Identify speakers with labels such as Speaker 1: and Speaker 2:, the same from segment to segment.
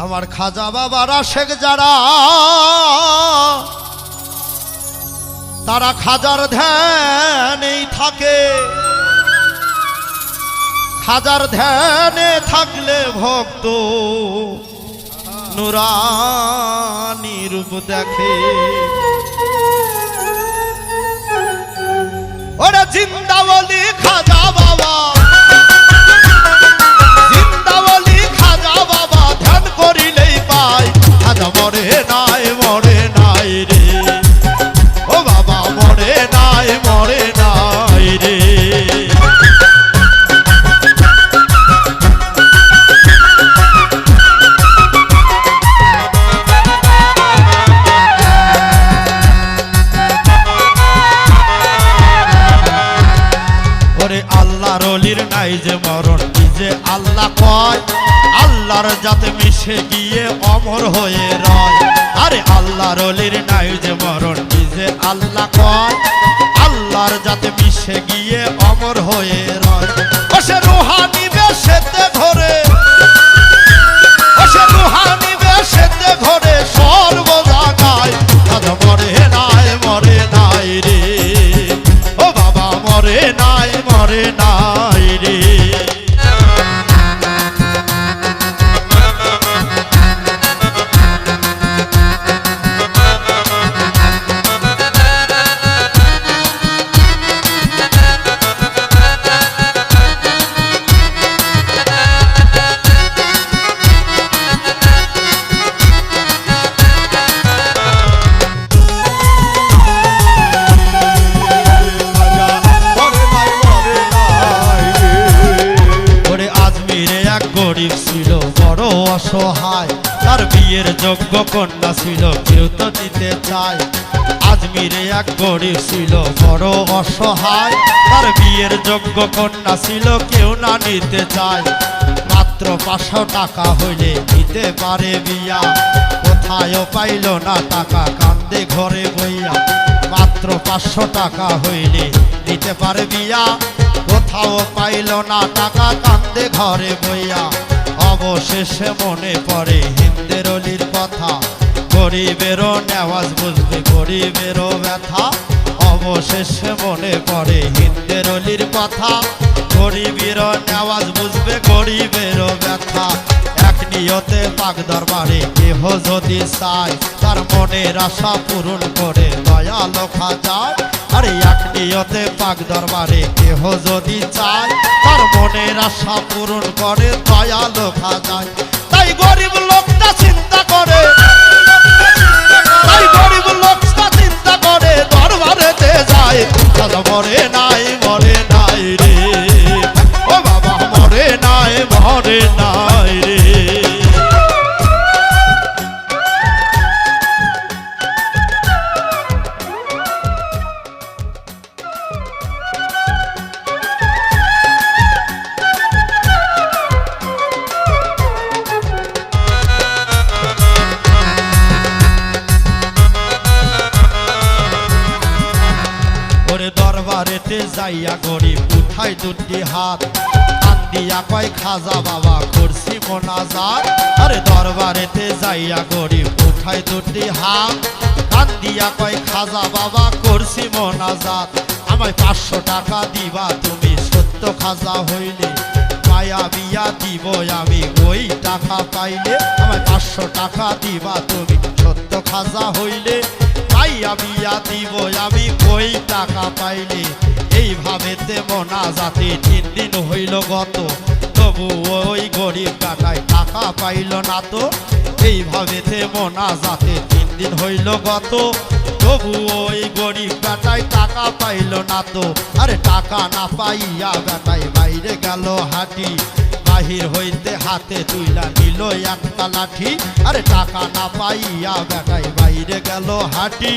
Speaker 1: আমার খাজা বাবারা শেখ যারা তারা খাজার ধ্যানেই থাকে। খাজার ধ্যানে থাকলে ভক্ত নুরানি রূপ দেখে। ওরে জিন্দাওয়ালি খাজা বাবা, জিন্দাওয়ালি খাজা বাবা, ধ্যান করিলেই পাই। খাজা মরে নাই, মরে নাই রে, ও বাবা মরে নাই, মরে নাই রে। আল্লাহর অলির নাই যে মরণ, যে আল্লাহ কয় আল্লাহর যাতে মিশে গিয়ে অমর হয়ে রয়। আরে আল্লাহর অলির নাই যে মরণ, যে আল্লাহ কয় আল্লাহর যাতে মিশে গিয়ে অমর হয়ে রয়। ও সে রুহানি বেশেতে ঘরে, ও সে রুহানি বেশেতে ঘরে সর্ব জায়গায়। খাজা মরে নাই, মরে নাই রে, ও বাবা মরে নাই, মরে নাই রে। গরিব ছিল বড় অসহায়, তার বিয়ের যোগ্য কন্যা ছিল কেউ তো দিতে চায়। আজমিরে এক গরিব ছিল বড় অসহায়, তার বিয়ের যোগ্য কন্যা ছিল কেউ না নিতে চায়। মাত্র 500 টাকা হইলে দিতে পারে বিয়া, কোথায়ও পাইল না টাকা কান্দে ঘরে বইয়া। মাত্র 500 টাকা হইলে দিতে পারে বিয়া, কোথাও পাইল না টাকা কান্দে ঘরে বইয়া। অবশেষে মনে পড়ে হিন্দের অলির কথা, গরিবেরও নেওয়াজ বুঝবে গরিবেরও ব্যথা। অবশেষে মনে পড়ে হিন্দের অলির কথা, গরিবেরও নেওয়াজ বুঝবে গরিবেরও ব্যথা। এক নিয়তে পাক দরবারে কেহ যদি চায়, তার মনের আশা পূরণ করে দয়ালো খাজায়। আরে এক নিয়তে পাক দরবারে কেহ যদি চায়, তার মনের আশা পূরণ করে দয়ালো খাজায়। তাই গরিব লোকটা চিন্তা করে, তাই গরিব লোকটা চিন্তা করে দরবারেতে যায়। খাজা মরে নাই, মরে নাই রে, ও বাবা মরে নাই, মরে নাই রে। দরবারেতে যাইয়া গরিব উঠাই দুটি হাত, কান্দিয়া কয় খাজা বাবা করছি মোনাজাত। আরে দরবারেতে যাইয়া গরিব উঠাই দুটি হাত, কান্দিয়া কয় খাজা বাবা করছি মোনাজাত। আমায় 500 টাকা দিবা তুমি সত্য খাজা হইলে, মায়া বিয়া দিব আমি ওই টাকা পাইলে। আমায় 500 টাকা দিবা তুমি সত্য খাজা হইলে, মায়া বিয়া দিব আমি ওই টাকা পাইলে। এইভাবেতে মোনাজাতে 3 দিন হইল গত, তবু ওই গরিব টাকায় টাকা পাইল না তো। এইভাবেতে মোনাজাতে 3 দিন হইল গত, তবু ওই গরিব বেটায় টাকা পাইল না তো। আরে টাকা না পাইয়া বেটায় বাইরে গেল হাঁটি, বাহির হইতে হাতে তুইলা নিল একটা লাঠি। আরে টাকা না পাইয়া বেটায় বাইরে গেল হাঁটি,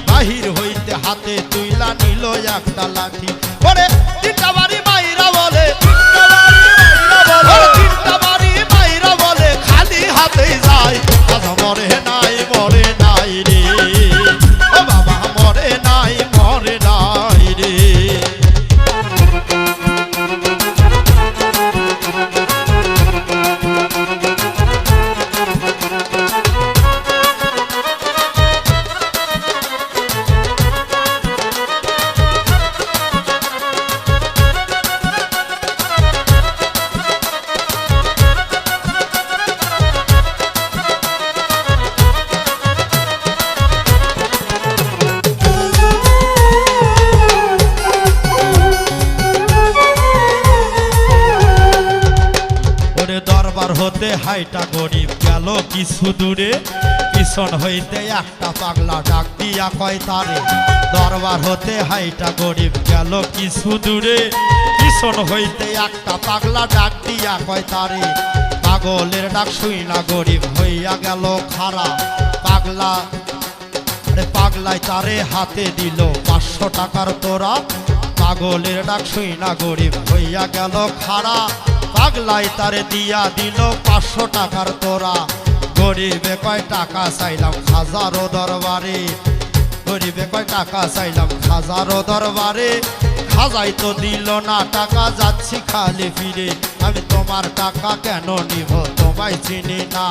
Speaker 1: বাহির হইতে হাতে তুইলা নিল একটা লাঠি। ওরে 3টা বাড়ি মাইরা বলে, 3টা বাড়ি মাইরা বলে খালি হাতেই যায়। খাজা মরে নাই, মরে নাই রে, ও বাবা মরে নাই, মরে নাই রে। দরবার হতে হাইটা গরিব গেল কিছু দূরে পিছন হইতে একটা পাগলা ডাক দিয়া কয় তারে দরবার হতে হাইটা গরিব গেল কিছু দূরে পিছন হইতে একটা পাগলা ডাক দিয়া কয় তারে পাগলের ডাক শুই না গরিব হইয়া গেল খাড়া পাগলা পাগলাই তারে হাতে দিল 500 টাকার তোরা পাগলের ডাক শুই না গরিব হইয়া গেল খাড়া পাগলাই তারে দিয়া দিল 500 টাকার তোরা গরিবে কয় টাকা চাইলাম খাজারো দরবারে গরিবে কয় টাকা চাইলাম খাজারো দরবারে খাজাই তো দিল না টাকা যাচ্ছি খালি ফিরে আমি তোমার টাকা কেন নিব তোমায় চিনি না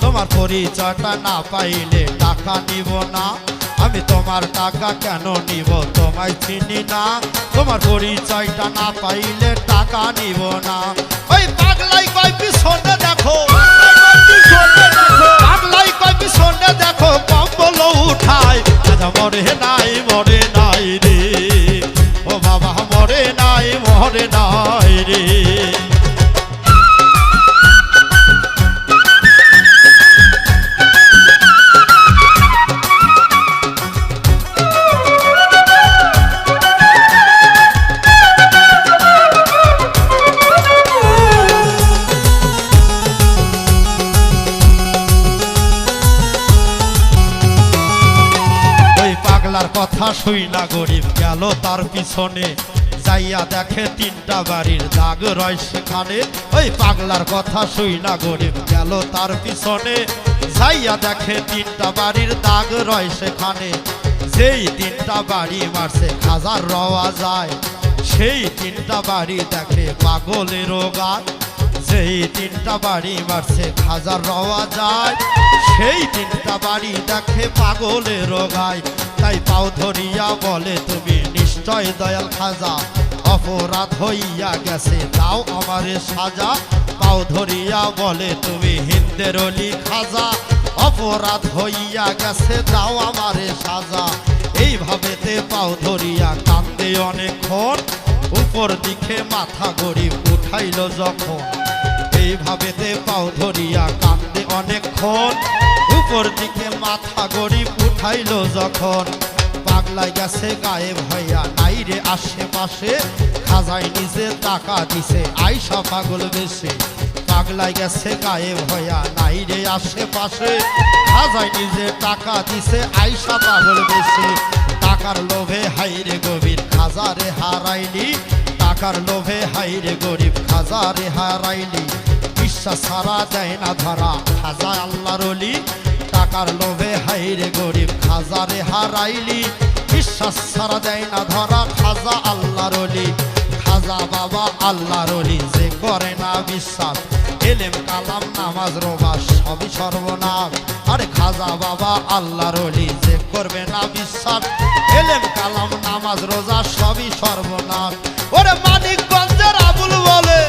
Speaker 1: তোমার পরিচয়টা না পাইলে টাকা নিব না আমি তোমার টাকা কেন নিব তোমায় চিনি না তোমার পরিচয়টা না পাইলে টাকা নিব না ওই পাগলাই কয় পিছনে দেখো পাগলাই কয় পিছনে দেখো কম্বল উঠায় আজা মরে নাই রে ও বাবা মরে নাই রে কথা শুই না গরিব গেল তার পিছনে যাইয়া দেখে 3টা বাড়ির দাগ রয় সেখানে ওই পাগলার কথা শুই না গরিব গেল তার পিছনে যাইয়া দেখে 3টা বাড়ির দাগ রয় সেখানে যেই 3টা বাড়ি মারছে খাজার রওয়া যায় সেই 3টা বাড়ি দেখে পাগলের গায় যেই 3টা বাড়ি মারছে খাজার রওয়া যায় সেই 3টা বাড়ি দেখে পাগলের গায় তাই পাও ধরিয়া বলে তুমি নিশ্চয় দয়াল খাজা অপরাধ হইয়া গেছে দাও আমারে সাজা পাও ধরিয়া বলে তুমি হিন্দের অলি খাজা অপরাধ হইয়া গেছে দাও আমারে সাজা এইভাবেতে পাও ধরিয়া কান্দে অনেকক্ষণ উপর দিকে মাথা গরিব উঠাইল যখন এইভাবেতে পাও ধরিয়া কান্দে অনেকক্ষণ উপর দিকে মাথা গরিব উঠাইল যখন পাগলাই গেছে গায়েব হইয়া নাই রে আশেপাশে খাজাই নিজে টাকা দিছে আইসা পাগল বেশে পাগলাই গেছে গায়েব হইয়া নাই রে আশেপাশে খাজাই নিজে টাকা দিছে আইসা পাগল বেশে টাকার লোভে হাইরে গভীর খাজারে হারাইলি টাকার লোভে হাইরে গরিব খাজারে হারাইলি বিশ্বাস ছাড়া দেয় না ধরা খাজা আল্লাহর ওলি টাকার লোভে হাইরে গরিব খাজারে হারাইলি বিশ্বাস ছাড়া দেয় না ধরা খাজা আল্লাহর ওলি খাজা বাবা আল্লাহর ওলি যে করে না বিশ্বাস এলেম কালাম নামাজ রোজা সবই সর্বনাশ আরে খাজা বাবা আল্লাহর ওলি যে করবে না বিশ্বাস এলেম কালাম নামাজ রোজা সবই সর্বনাশ ওরে মানিকগঞ্জের আবুল বলে